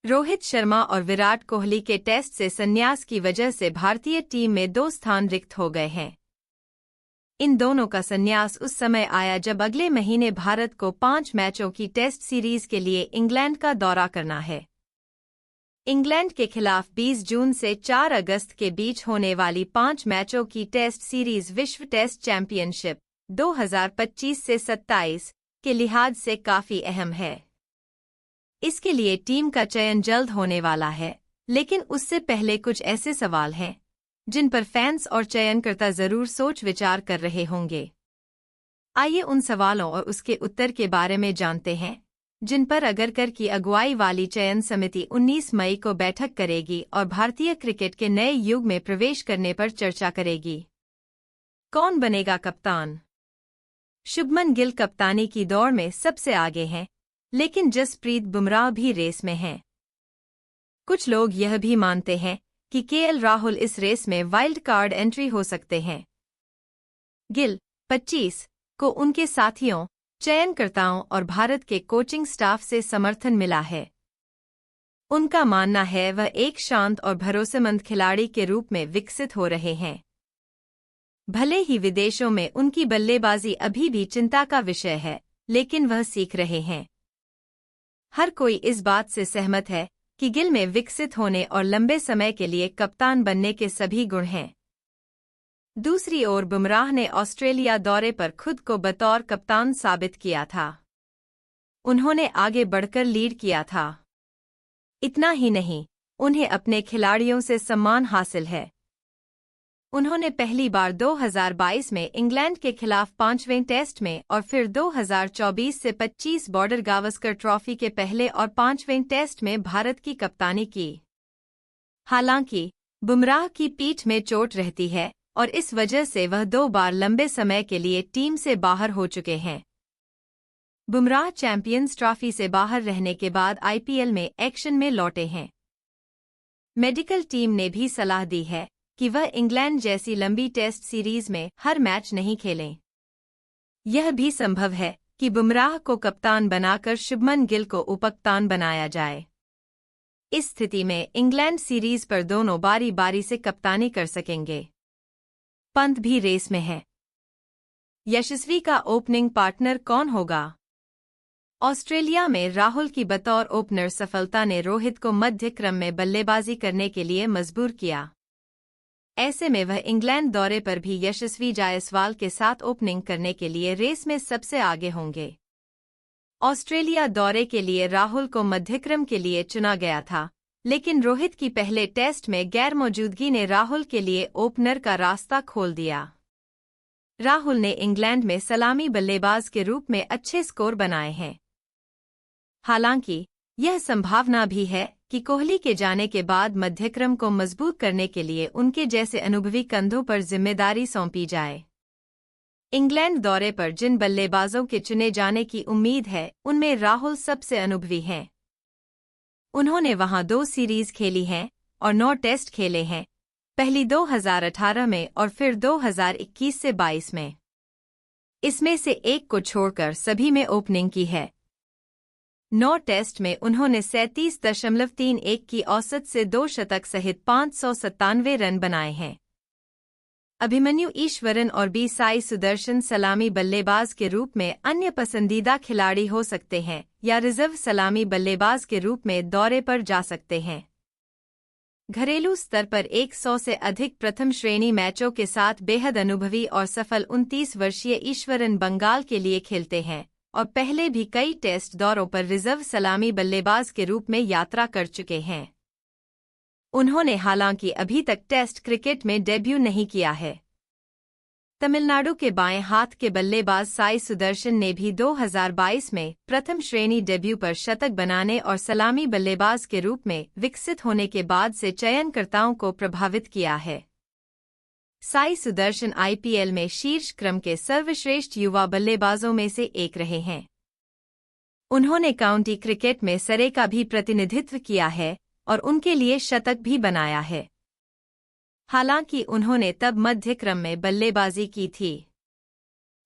रोहित शर्मा और विराट कोहली के टेस्ट से संन्यास की वजह से भारतीय टीम में 2 स्थान रिक्त हो गए हैं। इन दोनों का संन्यास उस समय आया जब अगले महीने भारत को 5 मैचों की टेस्ट सीरीज के लिए इंग्लैंड का दौरा करना है। इंग्लैंड के खिलाफ 20 जून से 4 अगस्त के बीच होने वाली 5 मैचों की टेस्ट सीरीज विश्व टेस्ट चैंपियनशिप 2025 से 27 के लिहाज से काफी अहम है। इसके लिए टीम का चयन जल्द होने वाला है, लेकिन उससे पहले कुछ ऐसे सवाल हैं जिन पर फैंस और चयनकर्ता जरूर सोच विचार कर रहे होंगे। आइए उन सवालों और उसके उत्तर के बारे में जानते हैं जिन पर अगरकर की अगुवाई वाली चयन समिति 19 मई को बैठक करेगी और भारतीय क्रिकेट के नए युग में प्रवेश करने पर चर्चा करेगी। कौन बनेगा कप्तान? शुभमन गिल कप्तानी की दौड़ में सबसे आगे हैं, लेकिन जसप्रीत बुमराह भी रेस में हैं। कुछ लोग यह भी मानते हैं कि केएल राहुल इस रेस में वाइल्ड कार्ड एंट्री हो सकते हैं। गिल 25 को उनके साथियों, चयनकर्ताओं और भारत के कोचिंग स्टाफ से समर्थन मिला है। उनका मानना है वह एक शांत और भरोसेमंद खिलाड़ी के रूप में विकसित हो रहे हैं। भले ही विदेशों में उनकी बल्लेबाजी अभी भी चिंता का विषय है, लेकिन वह सीख रहे हैं। हर कोई इस बात से सहमत है कि गिल में विकसित होने और लंबे समय के लिए कप्तान बनने के सभी गुण हैं। दूसरी ओर बुमराह ने ऑस्ट्रेलिया दौरे पर खुद को बतौर कप्तान साबित किया था। उन्होंने आगे बढ़कर लीड किया था। इतना ही नहीं, उन्हें अपने खिलाड़ियों से सम्मान हासिल है। उन्होंने पहली बार 2022 में इंग्लैंड के खिलाफ 5वें टेस्ट में और फिर 2024 से 25 बॉर्डर गावस्कर ट्रॉफी के पहले और 5वें टेस्ट में भारत की कप्तानी की। हालांकि बुमराह की पीठ में चोट रहती है और इस वजह से वह 2 बार लंबे समय के लिए टीम से बाहर हो चुके हैं। बुमराह चैंपियंस ट्रॉफी से बाहर रहने के बाद आईपीएल में एक्शन में लौटे हैं। मेडिकल टीम ने भी सलाह दी है कि वह इंग्लैंड जैसी लंबी टेस्ट सीरीज में हर मैच नहीं खेलें। यह भी संभव है कि बुमराह को कप्तान बनाकर शुभमन गिल को उपकप्तान बनाया जाए। इस स्थिति में इंग्लैंड सीरीज पर दोनों बारी बारी से कप्तानी कर सकेंगे। पंत भी रेस में है। यशस्वी का ओपनिंग पार्टनर कौन होगा? ऑस्ट्रेलिया में राहुल की बतौर ओपनर सफलता ने रोहित को मध्य क्रम में बल्लेबाजी करने के लिए मजबूर किया। ऐसे में वह इंग्लैंड दौरे पर भी यशस्वी जायसवाल के साथ ओपनिंग करने के लिए रेस में सबसे आगे होंगे। ऑस्ट्रेलिया दौरे के लिए राहुल को मध्यक्रम के लिए चुना गया था, लेकिन रोहित की पहले टेस्ट में गैरमौजूदगी ने राहुल के लिए ओपनर का रास्ता खोल दिया। राहुल ने इंग्लैंड में सलामी बल्लेबाज के रूप में अच्छे स्कोर बनाए हैं। हालांकि यह संभावना भी है कि कोहली के जाने के बाद मध्यक्रम को मजबूत करने के लिए उनके जैसे अनुभवी कंधों पर जिम्मेदारी सौंपी जाए। इंग्लैंड दौरे पर जिन बल्लेबाजों के चुने जाने की उम्मीद है, उनमें राहुल सबसे अनुभवी हैं। उन्होंने वहां 2 सीरीज खेली हैं और 9 टेस्ट खेले हैं, पहली 2018 में और फिर 2021 से 22 में। इसमें से एक को छोड़कर सभी में ओपनिंग की है। 9 टेस्ट में उन्होंने 37.31 की औसत से 2 शतक सहित 597 रन बनाए हैं। अभिमन्यु ईश्वरन और बी साई सुदर्शन सलामी बल्लेबाज के रूप में अन्य पसंदीदा खिलाड़ी हो सकते हैं या रिजर्व सलामी बल्लेबाज के रूप में दौरे पर जा सकते हैं। घरेलू स्तर पर 100 से अधिक प्रथम श्रेणी मैचों के साथ बेहद अनुभवी और सफल 29 वर्षीय ईश्वरन बंगाल के लिए खेलते हैं और पहले भी कई टेस्ट दौरों पर रिजर्व सलामी बल्लेबाज के रूप में यात्रा कर चुके हैं। उन्होंने हालांकि अभी तक टेस्ट क्रिकेट में डेब्यू नहीं किया है। तमिलनाडु के बाएं हाथ के बल्लेबाज साई सुदर्शन ने भी 2022 में प्रथम श्रेणी डेब्यू पर शतक बनाने और सलामी बल्लेबाज के रूप में विकसित होने के बाद से चयनकर्ताओं को प्रभावित किया है। साई सुदर्शन आईपीएल में शीर्ष क्रम के सर्वश्रेष्ठ युवा बल्लेबाजों में से एक रहे हैं। उन्होंने काउंटी क्रिकेट में सरे का भी प्रतिनिधित्व किया है और उनके लिए शतक भी बनाया है। हालांकि उन्होंने तब मध्य क्रम में बल्लेबाजी की थी।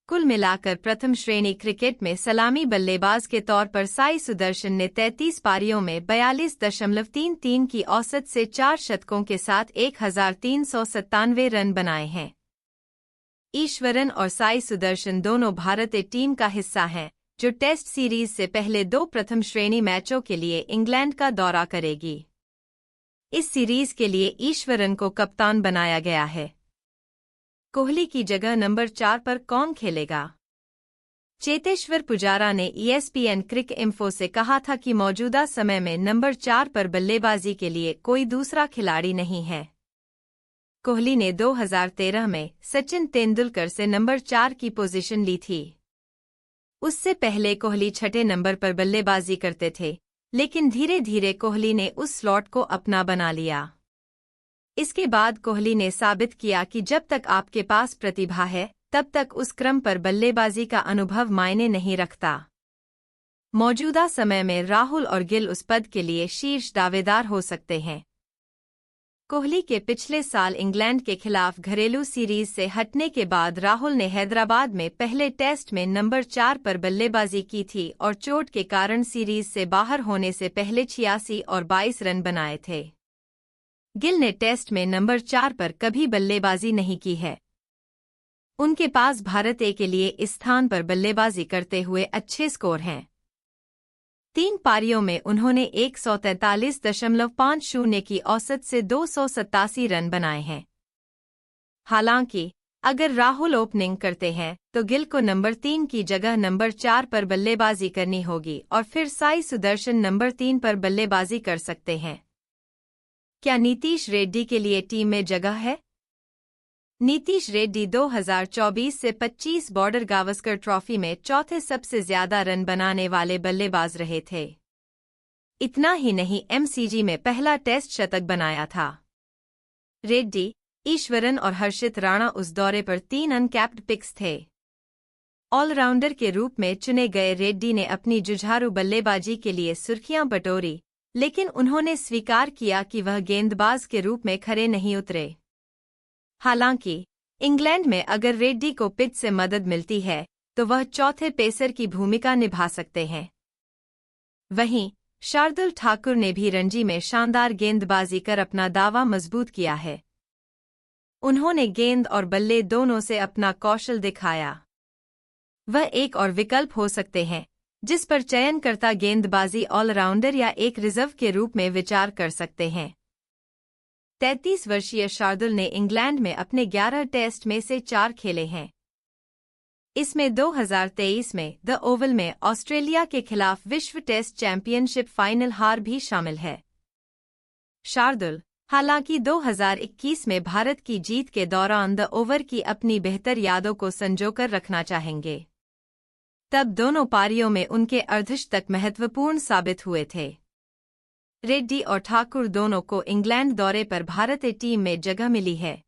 कुल मिलाकर प्रथम श्रेणी क्रिकेट में सलामी बल्लेबाज के तौर पर साई सुदर्शन ने 33 पारियों में 42.33 की औसत से 4 शतकों के साथ 1397 रन बनाए हैं। ईश्वरन और साई सुदर्शन दोनों भारतीय टीम का हिस्सा हैं, जो टेस्ट सीरीज से पहले 2 प्रथम श्रेणी मैचों के लिए इंग्लैंड का दौरा करेगी। इस सीरीज के लिए ईश्वरन को कप्तान बनाया गया है। कोहली की जगह नंबर 4 पर कौन खेलेगा? चेतेश्वर पुजारा ने ESPN क्रिक इन्फो से कहा था कि मौजूदा समय में नंबर 4 पर बल्लेबाजी के लिए कोई दूसरा खिलाड़ी नहीं है। कोहली ने 2013 में सचिन तेंदुलकर से नंबर 4 की पोजीशन ली थी। उससे पहले कोहली छठे नंबर पर बल्लेबाजी करते थे, लेकिन धीरे धीरे कोहली ने उस स्लॉट को अपना बना लिया। इसके बाद कोहली ने साबित किया कि जब तक आपके पास प्रतिभा है, तब तक उस क्रम पर बल्लेबाजी का अनुभव मायने नहीं रखता। मौजूदा समय में राहुल और गिल उस पद के लिए शीर्ष दावेदार हो सकते हैं। कोहली के पिछले साल इंग्लैंड के खिलाफ घरेलू सीरीज से हटने के बाद राहुल ने हैदराबाद में पहले टेस्ट में नंबर 4 पर बल्लेबाजी की थी और चोट के कारण सीरीज से बाहर होने से पहले 86 और 22 रन बनाए थे। गिल ने टेस्ट में नंबर 4 पर कभी बल्लेबाजी नहीं की है। उनके पास भारत ए के लिए इस स्थान पर बल्लेबाजी करते हुए अच्छे स्कोर हैं। 3 पारियों में उन्होंने 143.50 की औसत से 287 रन बनाए हैं। हालांकि अगर राहुल ओपनिंग करते हैं तो गिल को नंबर 3 की जगह नंबर 4 पर बल्लेबाजी करनी होगी और फिर साई सुदर्शन नंबर 3 पर बल्लेबाजी कर सकते हैं। क्या नीतीश रेड्डी के लिए टीम में जगह है? नीतीश रेड्डी 2024 से 25 बॉर्डर गावस्कर ट्रॉफी में चौथे सबसे ज्यादा रन बनाने वाले बल्लेबाज रहे थे। इतना ही नहीं, MCG में पहला टेस्ट शतक बनाया था। रेड्डी, ईश्वरन और हर्षित राणा उस दौरे पर 3 अनकैप्ड पिक्स थे। ऑलराउंडर के रूप में चुने गए रेड्डी ने अपनी जुझारू बल्लेबाजी के लिए सुर्खियां बटोरी, लेकिन उन्होंने स्वीकार किया कि वह गेंदबाज के रूप में खरे नहीं उतरे। हालांकि इंग्लैंड में अगर रेड्डी को पिच से मदद मिलती है तो वह चौथे पेसर की भूमिका निभा सकते हैं। वहीं शार्दुल ठाकुर ने भी रणजी में शानदार गेंदबाजी कर अपना दावा मजबूत किया है। उन्होंने गेंद और बल्ले दोनों से अपना कौशल दिखाया। वह एक और विकल्प हो सकते हैं, जिस पर चयनकर्ता गेंदबाजी ऑलराउंडर या एक रिजर्व के रूप में विचार कर सकते हैं। 33 वर्षीय शार्दुल ने इंग्लैंड में अपने 11 टेस्ट में से 4 खेले हैं। इसमें 2023 में द ओवल में ऑस्ट्रेलिया के खिलाफ विश्व टेस्ट चैंपियनशिप फाइनल हार भी शामिल है। शार्दुल हालांकि 2021 में भारत की जीत के दौरान द ओवर की अपनी बेहतर यादों को संजोकर रखना चाहेंगे। तब दोनों पारियों में उनके अर्धशतक महत्वपूर्ण साबित हुए थे। रेड्डी और ठाकुर दोनों को इंग्लैंड दौरे पर भारतीय टीम में जगह मिली है।